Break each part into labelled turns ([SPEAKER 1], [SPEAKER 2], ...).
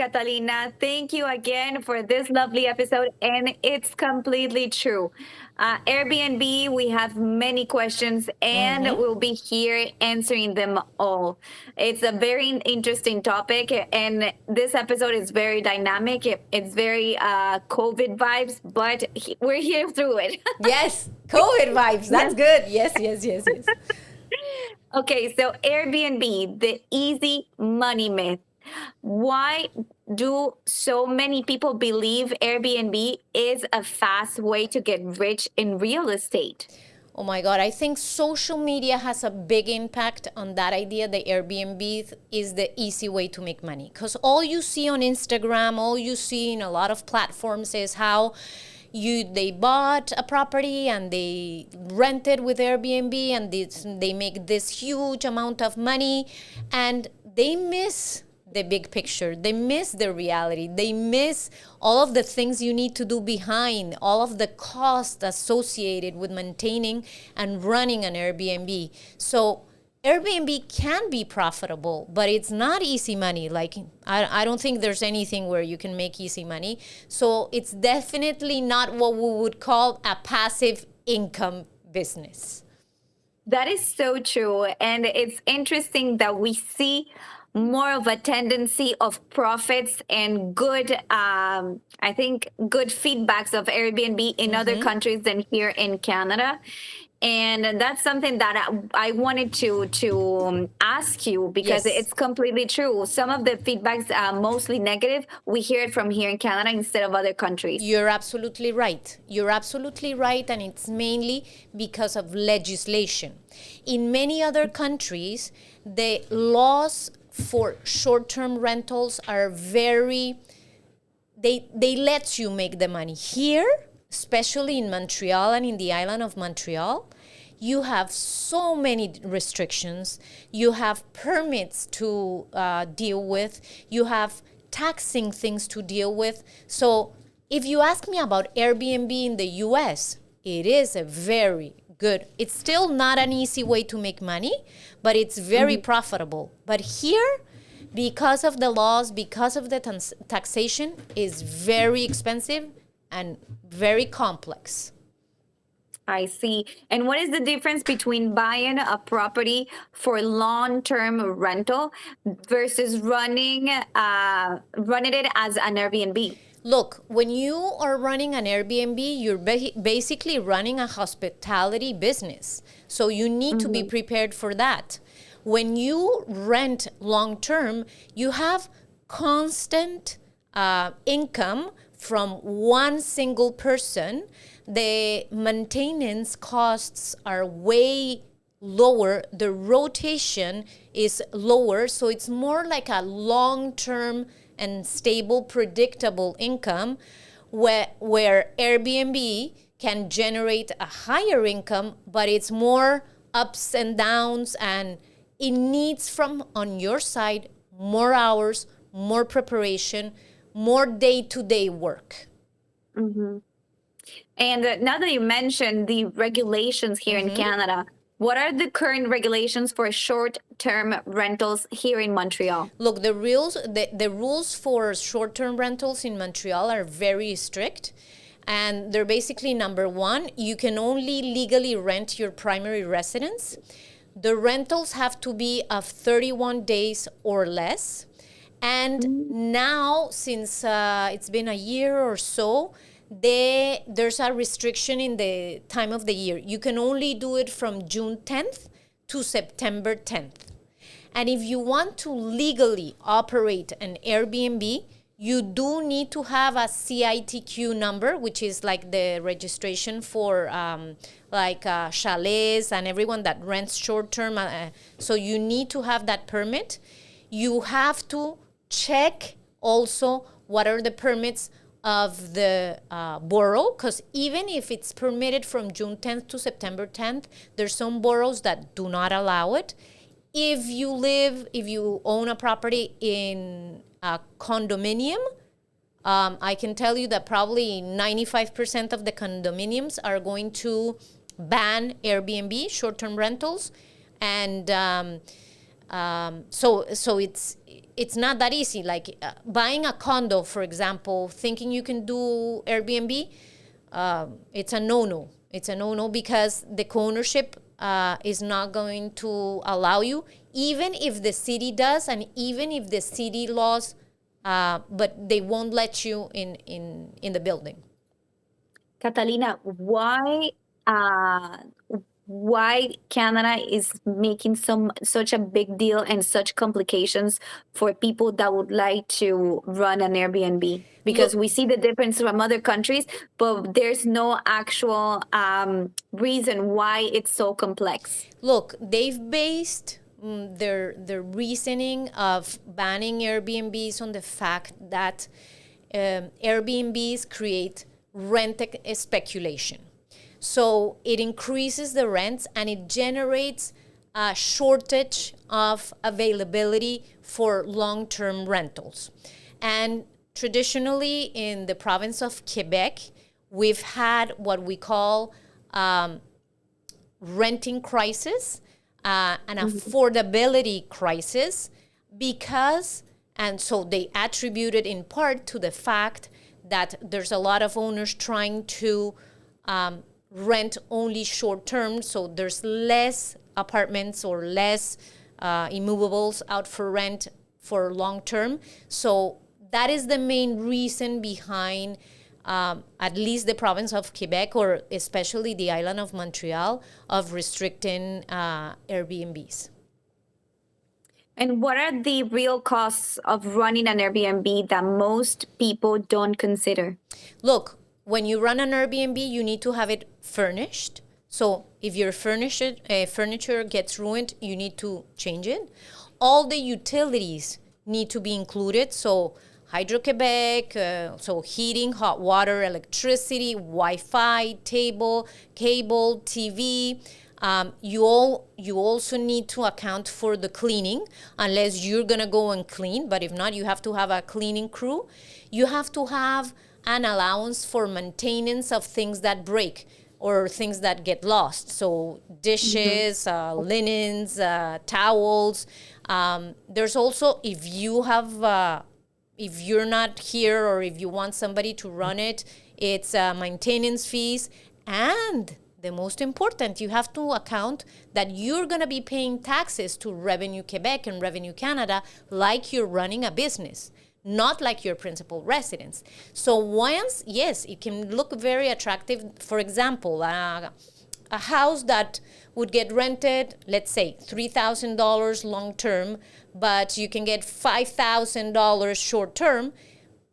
[SPEAKER 1] Catalina. Thank you again for this lovely episode. And it's completely true. Airbnb, we have many questions and we'll be here answering them all. It's a very interesting topic. And this episode is very dynamic. It's very COVID vibes, but we're here through it.
[SPEAKER 2] Yes, COVID vibes. That's good. Yes, yes, yes, yes.
[SPEAKER 1] Okay, so Airbnb, the easy money myth. Why do so many people believe Airbnb is a fast way to get rich in real estate?
[SPEAKER 2] Oh my God, I think social media has a big impact on that idea that Airbnb is the easy way to make money. Because all you see on Instagram, all you see in a lot of platforms is how they bought a property and they rented with Airbnb and they make this huge amount of money and they miss the big picture. They miss the reality. They miss all of the things you need to do behind, all of the costs associated with maintaining and running an Airbnb. So Airbnb can be profitable, but it's not easy money. Like, I don't think there's anything where you can make easy money. So it's definitely not what we would call a passive income business.
[SPEAKER 1] That is so true. And it's interesting that we see more of a tendency of profits and good, I think, good feedbacks of Airbnb in other countries than here in Canada. And that's something that I wanted to ask you because
[SPEAKER 2] Yes.
[SPEAKER 1] it's completely true. Some of the feedbacks are mostly negative. We hear it from here in Canada instead of other countries.
[SPEAKER 2] You're absolutely right. You're absolutely right. And it's mainly because of legislation. In many other countries, the laws for short-term rentals are very, they let you make the money. Here, especially in Montreal and in the island of Montreal, you have so many restrictions. You have permits to deal with. You have taxing things to deal with. So if you ask me about Airbnb in the US, it is a very good. It's still not an easy way to make money, but it's very profitable. But here, because of the laws, because of the taxation, is very expensive and very complex.
[SPEAKER 1] I see. And what is the difference between buying a property for long-term rental versus running it as an Airbnb?
[SPEAKER 2] Look, when you are running an Airbnb, you're basically running a hospitality business. So you need to be prepared for that. When you rent long term, you have constant income from one single person. The maintenance costs are way lower. The rotation is lower. So it's more like a long-term and stable, predictable income where Airbnb can generate a higher income, but it's more ups and downs, and it needs from on your side more hours, more preparation, more day-to-day work.
[SPEAKER 1] And now that you mentioned the regulations here in Canada, what are the current regulations for short-term rentals here in Montreal?
[SPEAKER 2] Look, the rules for short-term rentals in Montreal are very strict. And they're basically, number one, you can only legally rent your primary residence. The rentals have to be of 31 days or less. And now, since it's been a year or so, there's a restriction in the time of the year. You can only do it from June 10th to September 10th. And if you want to legally operate an Airbnb, you do need to have a CITQ number, which is like the registration for chalets and everyone that rents short term. So you need to have that permit. You have to check also what are the permits of the borough, because even if it's permitted from June 10th to September 10th, there's some boroughs that do not allow it. If you own a property in a condominium, I can tell you that probably 95% of the condominiums are going to ban Airbnb, short-term rentals. And so it's not that easy. Like buying a condo, for example, thinking you can do Airbnb, it's a no-no. It's a no-no because the co-ownership is not going to allow you, even if the city does, and even if the city laws, but they won't let you in the building.
[SPEAKER 1] Catalina, why Canada is making such a big deal and such complications for people that would like to run an Airbnb? Because
[SPEAKER 2] Look,
[SPEAKER 1] we see the difference from other countries, but there's no actual reason why it's so complex.
[SPEAKER 2] Look, they've based their reasoning of banning Airbnbs on the fact that Airbnbs create rent speculation. So it increases the rents and it generates a shortage of availability for long-term rentals. And traditionally in the province of Quebec, we've had what we call renting crisis, an affordability crisis, because, and so they attribute it in part to the fact that there's a lot of owners trying to rent only short term, so there's less apartments or less immovables out for rent for long term. So that is the main reason behind at least the province of Quebec, or especially the island of Montreal, of restricting Airbnbs.
[SPEAKER 1] And what are the real costs of running an Airbnb that most people don't consider?
[SPEAKER 2] Look, when you run an Airbnb, you need to have it furnished. So if your furniture gets ruined, you need to change it. All the utilities need to be included. So Hydro-Quebec, so heating, hot water, electricity, Wi-Fi, cable, TV. You also need to account for the cleaning, unless you're gonna go and clean. But if not, you have to have a cleaning crew. You have to have an allowance for maintenance of things that break or things that get lost. So dishes, linens, towels. There's also, if you have, if you're not here or if you want somebody to run it, it's maintenance fees. And the most important, you have to account that you're going to be paying taxes to Revenue Quebec and Revenue Canada like you're running a business, not like your principal residence. So once, yes, it can look very attractive. For example, a house that would get rented, let's say $3,000 long term, but you can get $5,000 short term.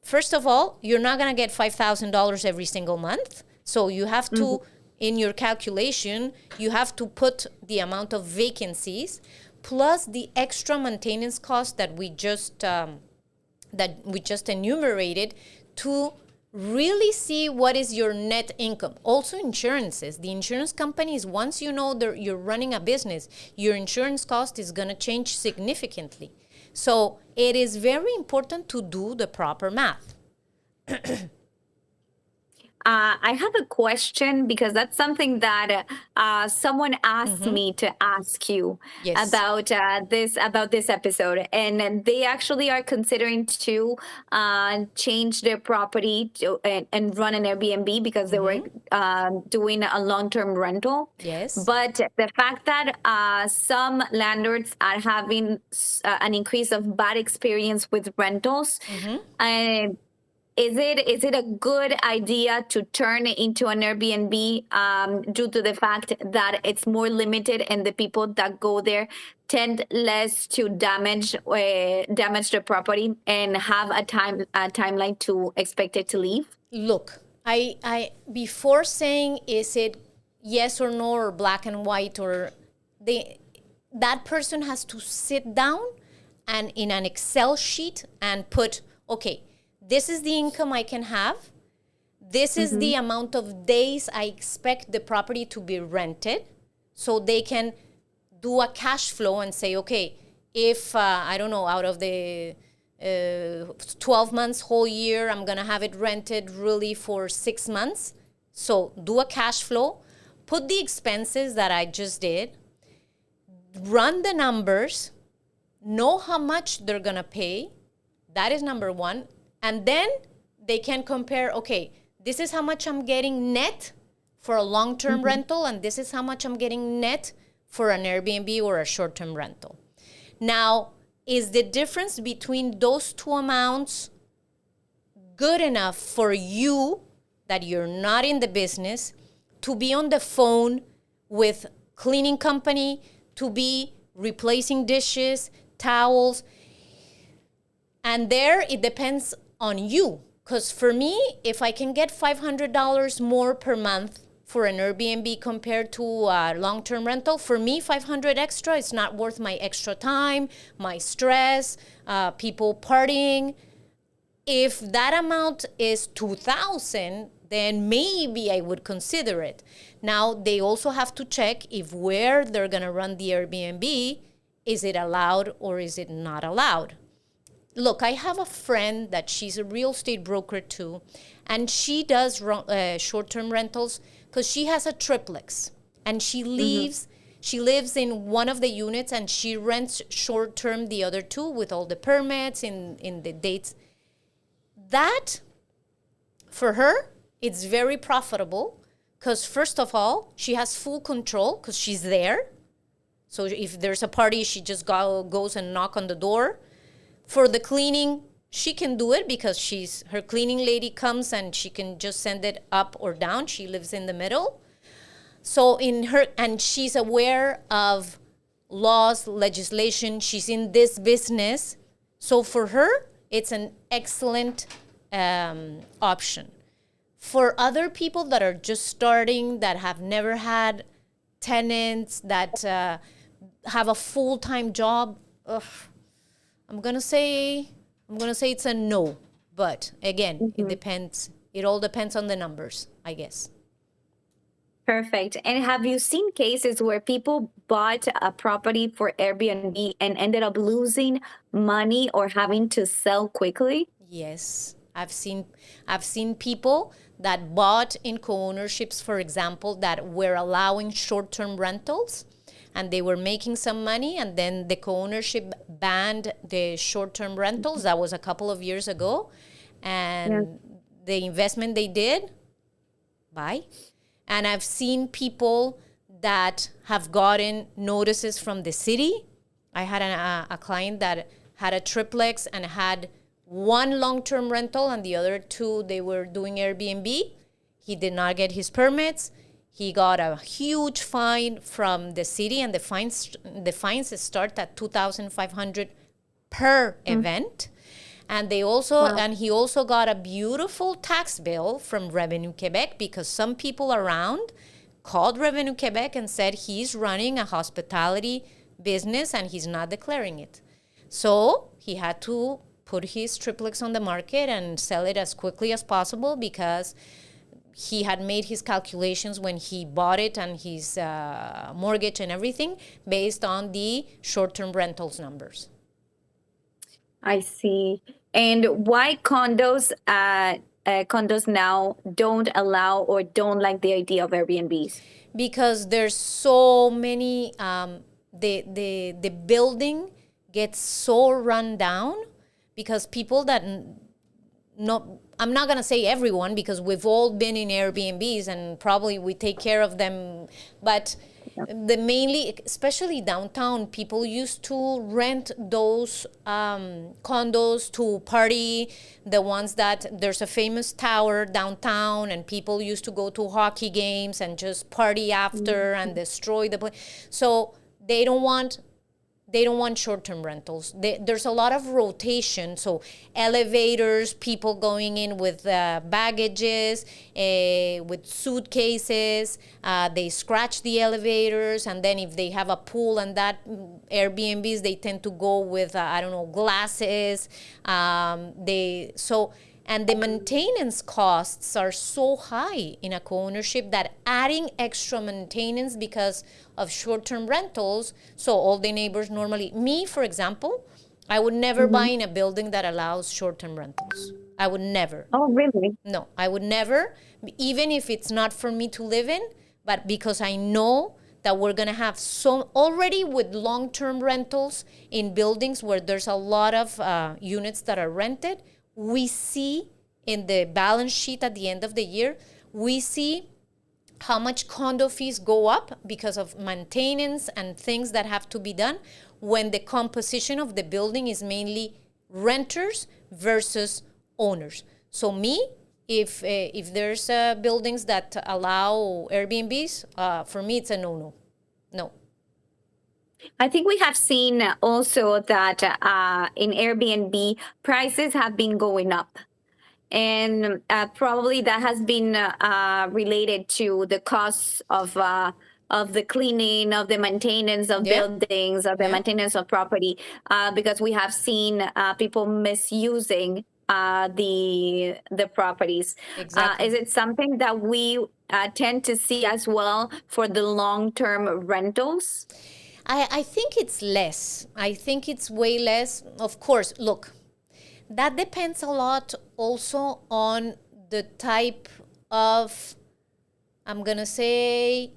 [SPEAKER 2] First of all, you're not going to get $5,000 every single month. So you have to, in your calculation, you have to put the amount of vacancies plus the extra maintenance cost that we just enumerated to really see what is your net income. Also insurances. The insurance companies, once you know that you're running a business, your insurance cost is going to change significantly. So it is very important to do the proper math.
[SPEAKER 1] I have a question because that's something that someone asked me to ask you about this episode, and they actually are considering to change their property and run an Airbnb because they were doing a long-term rental.
[SPEAKER 2] Yes.
[SPEAKER 1] But the fact that some landlords are having an increase of bad experience with rentals, and is it a good idea to turn it into an Airbnb due to the fact that it's more limited and the people that go there tend less to damage the property and have a timeline to expect it to leave?
[SPEAKER 2] Look, I before saying is it yes or no or black and white, or that person has to sit down and in an Excel sheet and put, okay, this is the income I can have. This is the amount of days I expect the property to be rented. So they can do a cash flow and say, okay, if, I don't know, out of the 12 months, whole year, I'm going to have it rented really for 6 months. So do a cash flow, put the expenses that I just did, run the numbers, know how much they're going to pay. That is number one. And then they can compare, okay, this is how much I'm getting net for a long-term rental, and this is how much I'm getting net for an Airbnb or a short-term rental. Now, is the difference between those two amounts good enough for you, that you're not in the business, to be on the phone with cleaning company, to be replacing dishes, towels? And there it depends on you. Because for me, if I can get $500 more per month for an Airbnb compared to a long-term rental, for me, $500 extra is not worth my extra time, my stress, people partying. If that amount is $2,000, then maybe I would consider it. Now, they also have to check if where they're going to run the Airbnb, is it allowed or is it not allowed? Look, I have a friend that she's a real estate broker too, and she does short-term rentals because she has a triplex, and she lives in one of the units, and she rents short-term the other two with all the permits in the dates. That, for her, it's very profitable because, first of all, she has full control because she's there. So if there's a party, she just goes and knock on the door. For the cleaning, she can do it because her cleaning lady comes and she can just send it up or down. She lives in the middle. So and she's aware of laws, legislation. She's in this business. So for her, it's an excellent option. For other people that are just starting, that have never had tenants, that have a full-time job, I'm gonna say it's a no. But again, it depends. It all depends on the numbers, I guess.
[SPEAKER 1] Perfect. And have you seen cases where people bought a property for Airbnb and ended up losing money or having to sell quickly?
[SPEAKER 2] Yes, I've seen people that bought in co-ownerships, for example, that were allowing short-term rentals, and they were making some money, and then the co-ownership banned the short-term rentals. That was a couple of years ago, and the investment they did, bye. And I've seen people that have gotten notices from the city. I had a client that had a triplex and had one long-term rental, and the other two, they were doing Airbnb. He did not get his permits. He got a huge fine from the city, and the fines start at $2,500 per event. And he also got a beautiful tax bill from Revenue Quebec, because some people around called Revenue Quebec and said he's running a hospitality business and he's not declaring it. So he had to put his triplex on the market and sell it as quickly as possible, because he had made his calculations when he bought it and his mortgage and everything based on the short-term rentals numbers.
[SPEAKER 1] I see. And why condos now don't allow or don't like the idea of Airbnbs?
[SPEAKER 2] Because there's so many, the building gets so run down, because people that I'm not going to say everyone, because we've all been in Airbnbs and probably we take care of them, but mainly, especially downtown, people used to rent those condos to party, the ones that there's a famous tower downtown, and people used to go to hockey games and just party after and destroy the place. So they don't want short-term rentals. There's a lot of rotation. So elevators, people going in with baggages, with suitcases. They scratch the elevators. And then if they have a pool and that Airbnbs, they tend to go with, glasses. And the maintenance costs are so high in a co-ownership that adding extra maintenance because of short-term rentals, so all the neighbors me, for example, I would never buy in a building that allows short-term rentals. I would never.
[SPEAKER 1] Oh, really?
[SPEAKER 2] No, I would never, even if it's not for me to live in, but because I know that we're going to have some already with long-term rentals in buildings where there's a lot of units that are rented. We see in the balance sheet at the end of the year, we see how much condo fees go up because of maintenance and things that have to be done when the composition of the building is mainly renters versus owners. So if there's buildings that allow Airbnbs, for me it's a no.
[SPEAKER 1] I think we have seen also that in Airbnb, prices have been going up. And probably that has been related to the costs of the cleaning, of the maintenance of buildings, of the maintenance of property, because we have seen people misusing the properties.
[SPEAKER 2] Exactly.
[SPEAKER 1] Is it something that we tend to see as well for the long-term rentals?
[SPEAKER 2] I think it's less. I think it's way less. Of course, look, that depends a lot also on the type of, I'm going to say,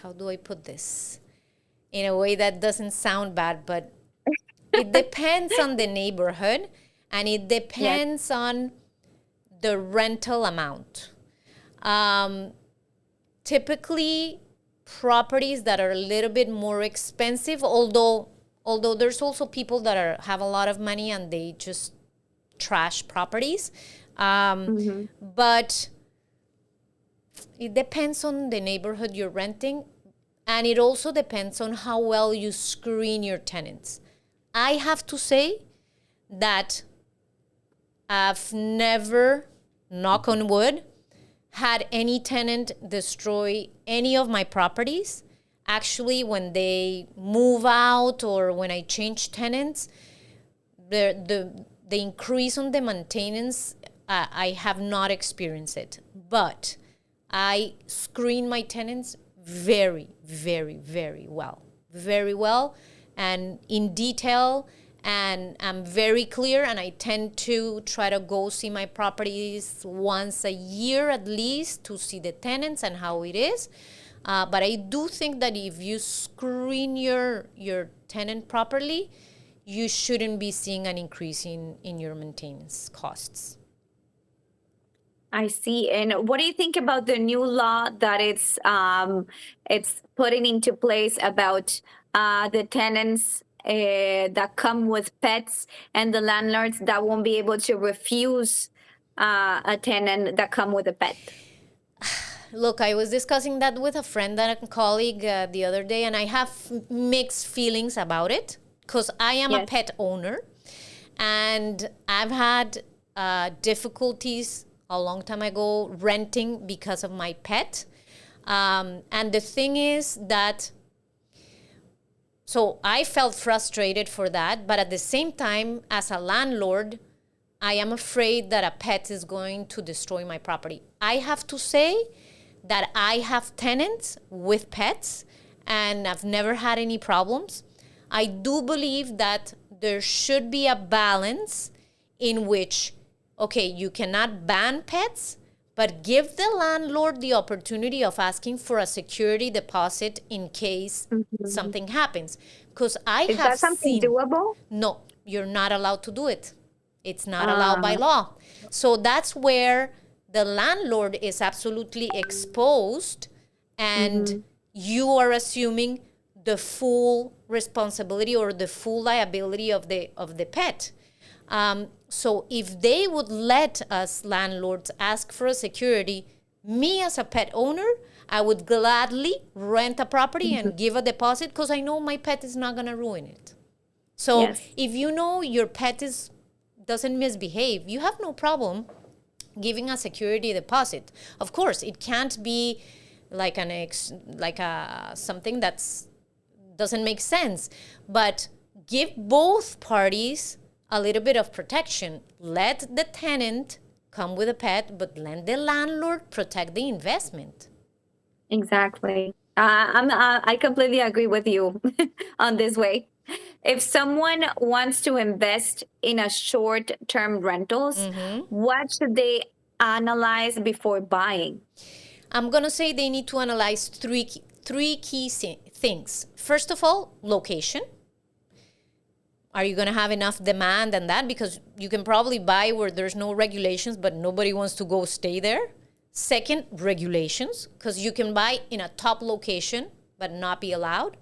[SPEAKER 2] how do I put this in a way that doesn't sound bad, but it depends on the neighborhood and it depends on the rental amount. Typically, properties that are a little bit more expensive, although there's also people that have a lot of money and they just trash properties. But it depends on the neighborhood you're renting, and it also depends on how well you screen your tenants. I have to say that I've never, knock on wood, had any tenant destroy any of my properties. Actually, when they move out or when I change tenants, the increase on the maintenance, I have not experienced it. But I screen my tenants very, very, very well. Very well and in detail, and I'm very clear, and I tend to try to go see my properties once a year at least to see the tenants and how it is. But I do think that if you screen your tenant properly, you shouldn't be seeing an increase in your maintenance costs.
[SPEAKER 1] I see. And what do you think about the new law that it's putting into place about the tenants that come with pets and the landlords that won't be able to refuse a tenant that come with a pet?
[SPEAKER 2] Look, I was discussing that with a friend and a colleague the other day, and I have mixed feelings about it because I am a pet owner, and I've had difficulties a long time ago renting because of my pet. And the thing is that, so I felt frustrated for that, but at the same time, as a landlord, I am afraid that a pet is going to destroy my property. I have to say that I have tenants with pets and I've never had any problems. I do believe that there should be a balance in which, okay, you cannot ban pets, but give the landlord the opportunity of asking for a security deposit in case something happens. Because I
[SPEAKER 1] Is
[SPEAKER 2] have
[SPEAKER 1] that something
[SPEAKER 2] seen,
[SPEAKER 1] doable?
[SPEAKER 2] no, you're not allowed to do it. It's not allowed by law. So that's where the landlord is absolutely exposed, and you are assuming the full responsibility or the full liability of the pet. So if they would let us landlords ask for a security, me as a pet owner, I would gladly rent a property and give a deposit because I know my pet is not going to ruin it. So if you know your pet doesn't misbehave, you have no problem giving a security deposit. Of course, it can't be like something that's doesn't make sense, but give both parties a little bit of protection. Let the tenant come with a pet, but let the landlord protect the investment.
[SPEAKER 1] Exactly. I completely agree with you on this way. If someone wants to invest in a short-term rentals, what should they analyze before buying?
[SPEAKER 2] I'm going to say they need to analyze three key things. First of all, location. Are you going to have enough demand and that? Because you can probably buy where there's no regulations, but nobody wants to go stay there. Second, regulations, because you can buy in a top location, but not be allowed.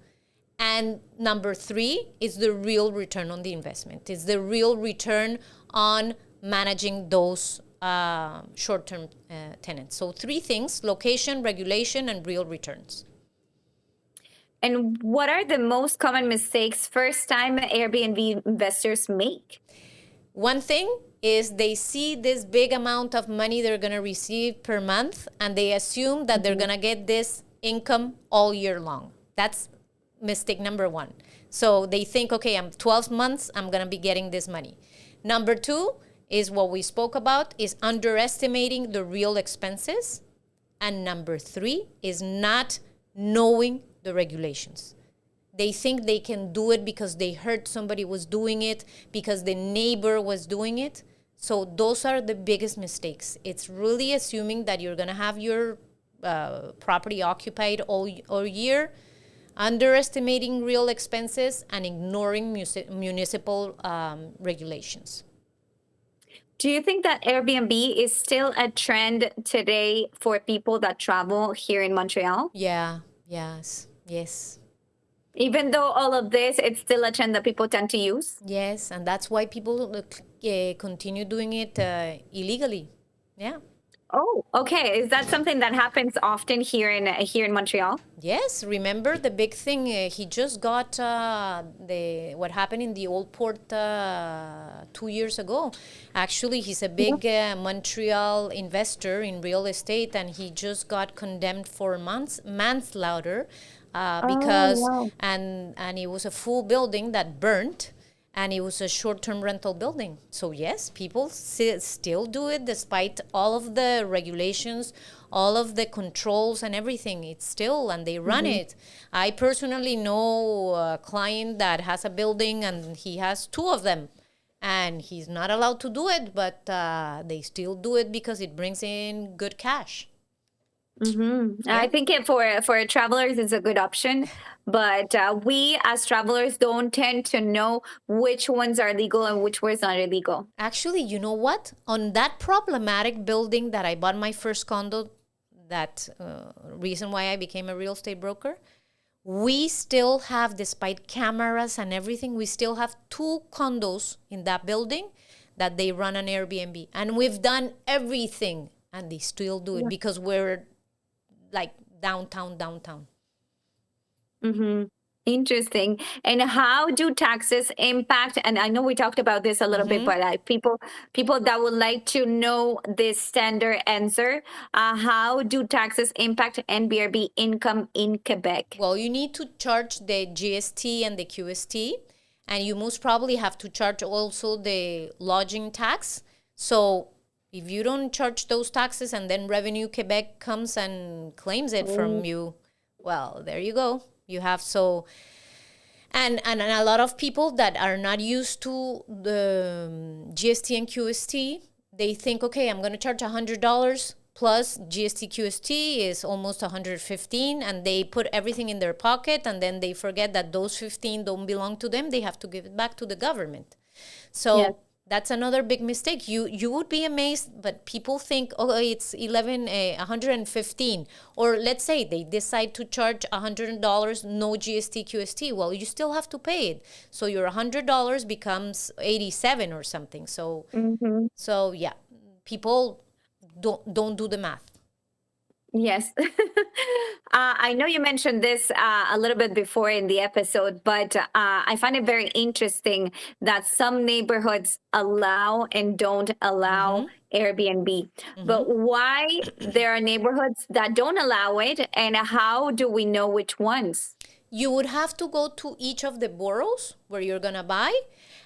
[SPEAKER 2] And number three is the real return on the investment. It's the real return on managing those short-term tenants. So three things: location, regulation, and real returns.
[SPEAKER 1] And what are the most common mistakes first-time Airbnb investors make?
[SPEAKER 2] One thing is they see this big amount of money they're going to receive per month, and they assume that they're going to get this income all year long. That's mistake number one. So they think, okay, I'm 12 months, I'm going to be getting this money. Number two is what we spoke about, is underestimating the real expenses. And number three is not knowing the regulations. They think they can do it because they heard somebody was doing it, because the neighbor was doing it. So those are the biggest mistakes. It's really assuming that you're going to have your property occupied all year, underestimating real expenses, and ignoring municipal regulations.
[SPEAKER 1] Do you think that Airbnb is still a trend today for people that travel here in Montreal?
[SPEAKER 2] Yeah, yes.
[SPEAKER 1] Even though all of this, it's still a trend that people tend to use?
[SPEAKER 2] Yes, and that's why people continue doing it illegally. Yeah.
[SPEAKER 1] Oh, okay. Is that something that happens often here in Montreal?
[SPEAKER 2] Yes, remember the big thing? He just got what happened in the old port 2 years ago. Actually, he's a big Montreal investor in real estate, and he just got condemned for manslaughter because
[SPEAKER 1] wow.
[SPEAKER 2] and it was a full building that burnt. And it was a short-term rental building. So yes, people still do it despite all of the regulations, all of the controls and everything. It's still, and they run it. I personally know a client that has a building and he has two of them. And he's not allowed to do it, but they still do it because it brings in good cash.
[SPEAKER 1] I think for travelers it's a good option, but we as travelers don't tend to know which ones are legal and which ones are illegal.
[SPEAKER 2] Actually, you know what? On that problematic building that I bought my first condo, that reason why I became a real estate broker, we still have, despite cameras and everything, we still have two condos in that building that they run on Airbnb. And we've done everything, and they still do it because we're like downtown.
[SPEAKER 1] Interesting. And how do taxes impact? And I know we talked about this a little bit, but people that would like to know this standard answer, how do taxes impact NBRB income in Quebec?
[SPEAKER 2] Well, you need to charge the GST and the QST, and you most probably have to charge also the lodging tax. So if you don't charge those taxes and then Revenue Quebec comes and claims it from you, well, there you go. You have and a lot of people that are not used to the GST and QST, they think, okay, I'm going to charge $100 plus GST QST is almost 115, and they put everything in their pocket, and then they forget that those 15 don't belong to them. They have to give it back to the government. So that's another big mistake. You would be amazed, but people think, oh, it's 115. Or let's say they decide to charge $100, no GST, QST. Well, you still have to pay it. So your $100 becomes 87 or something. So, so yeah, people don't do the math.
[SPEAKER 1] Yes. I know you mentioned this a little bit before in the episode, but I find it very interesting that some neighborhoods allow and don't allow Airbnb. But why there are neighborhoods that don't allow it, and how do we know which ones?
[SPEAKER 2] You would have to go to each of the boroughs where you're going to buy,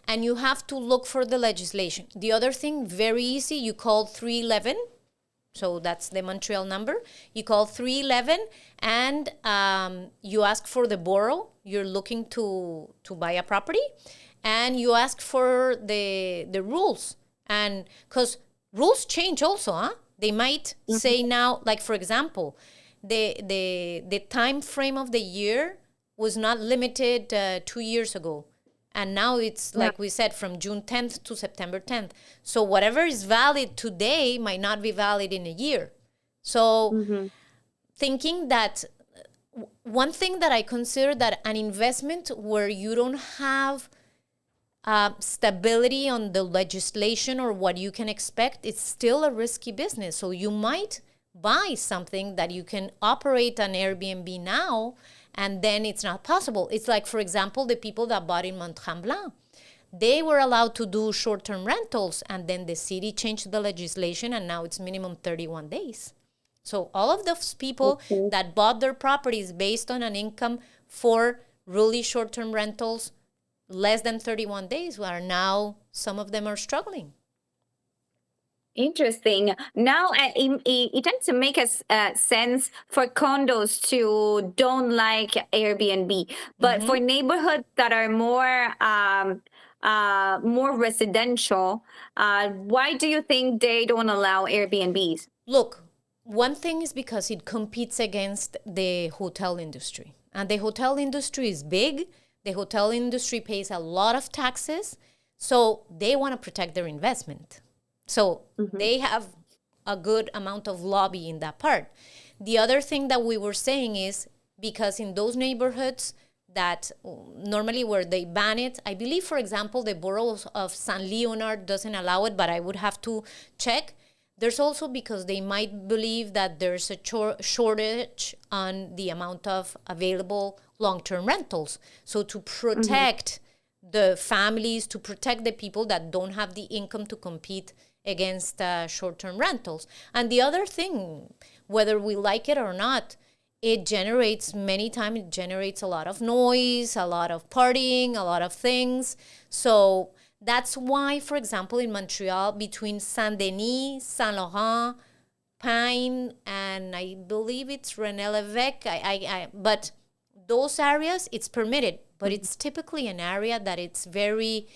[SPEAKER 2] and you have to look for the legislation. The other thing, very easy, you call 311. So that's the Montreal number. You call 311 and you ask for the borough you're looking to buy a property, and you ask for the rules. And because rules change also, They might say now, like for example, the time frame of the year was not limited 2 years ago. And now it's,
[SPEAKER 1] Yeah.
[SPEAKER 2] like we said, from June 10th to September 10th. So whatever is valid today might not be valid in a year. So
[SPEAKER 1] Mm-hmm.
[SPEAKER 2] thinking that one thing that I consider that an investment where you don't have stability on the legislation or what you can expect, it's still a risky business. So you might buy something that you can operate an Airbnb now, and then it's not possible. It's like, for example, the people that bought in Montreal. They were allowed to do short-term rentals, and then the city changed the legislation, and now it's minimum 31 days. So all of those people
[SPEAKER 1] Okay.
[SPEAKER 2] that bought their properties based on an income for really short-term rentals less than 31 days are now, some of them are struggling.
[SPEAKER 1] Interesting. Now, it tends to make us sense for condos to don't like Airbnb, but
[SPEAKER 2] Mm-hmm.
[SPEAKER 1] for neighborhoods that are more residential, why do you think they don't allow Airbnbs?
[SPEAKER 2] Look, one thing is because it competes against the hotel industry. And the hotel industry is big. The hotel industry pays a lot of taxes. So they want to protect their investment. So
[SPEAKER 1] Mm-hmm.
[SPEAKER 2] they have a good amount of lobby in that part. The other thing that we were saying is because in those neighborhoods that normally where they ban it, I believe, for example, the borough of San Leonard doesn't allow it, but I would have to check. There's also because they might believe that there's a shortage on the amount of available long-term rentals. So to
[SPEAKER 1] Mm-hmm.
[SPEAKER 2] protect the families, to protect the people that don't have the income to compete against short-term rentals. And the other thing, whether we like it or not, it generates many times, it generates a lot of noise, a lot of partying, a lot of things. So that's why, for example, in Montreal, between Saint Denis, Saint Laurent, Pine, and I believe it's René Lévesque, but those areas, it's permitted, but it's typically an area that it's very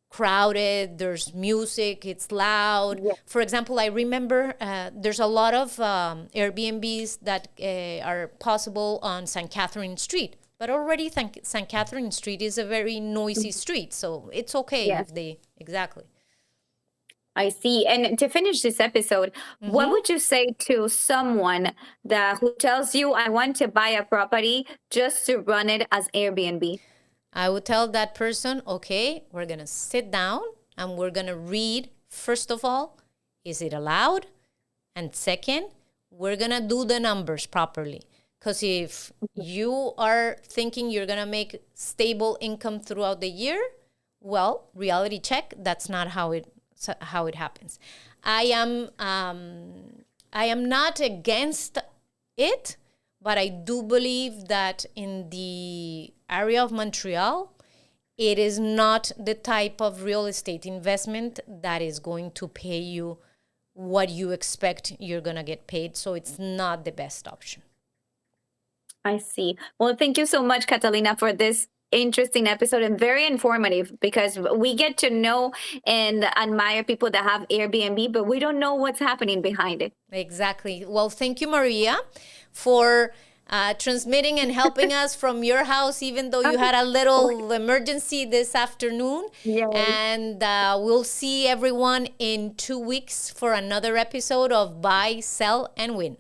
[SPEAKER 2] crowded, there's music, it's loud.
[SPEAKER 1] Yeah.
[SPEAKER 2] For example, I remember there's a lot of Airbnbs that are possible on St. Catherine Street, but already St. Catherine Street is a very noisy street, so it's okay
[SPEAKER 1] Yes.
[SPEAKER 2] if they, exactly.
[SPEAKER 1] I see. And to finish this episode, what
[SPEAKER 2] Mm-hmm.
[SPEAKER 1] would you say to someone that who tells you, I want to buy a property just to run it as Airbnb?
[SPEAKER 2] I would tell that person, okay, we're going to sit down and we're going to read, first of all, is it allowed? And second, we're going to do the numbers properly. Because if you are thinking you're going to make stable income throughout the year, well, reality check, that's not how it happens. I am I am not against it, but I do believe that in the area of Montreal, it is not the type of real estate investment that is going to pay you what you expect you're going to get paid. So it's not the best option.
[SPEAKER 1] I see. Well, thank you so much, Catalina, for this interesting episode and very informative because we get to know and admire people that have Airbnb, but we don't know what's happening behind it.
[SPEAKER 2] Exactly. Well, thank you, Maria, for transmitting and helping us from your house, even though you had a little emergency this afternoon.
[SPEAKER 1] Yes.
[SPEAKER 2] And we'll see everyone in 2 weeks for another episode of Buy, Sell, and Win.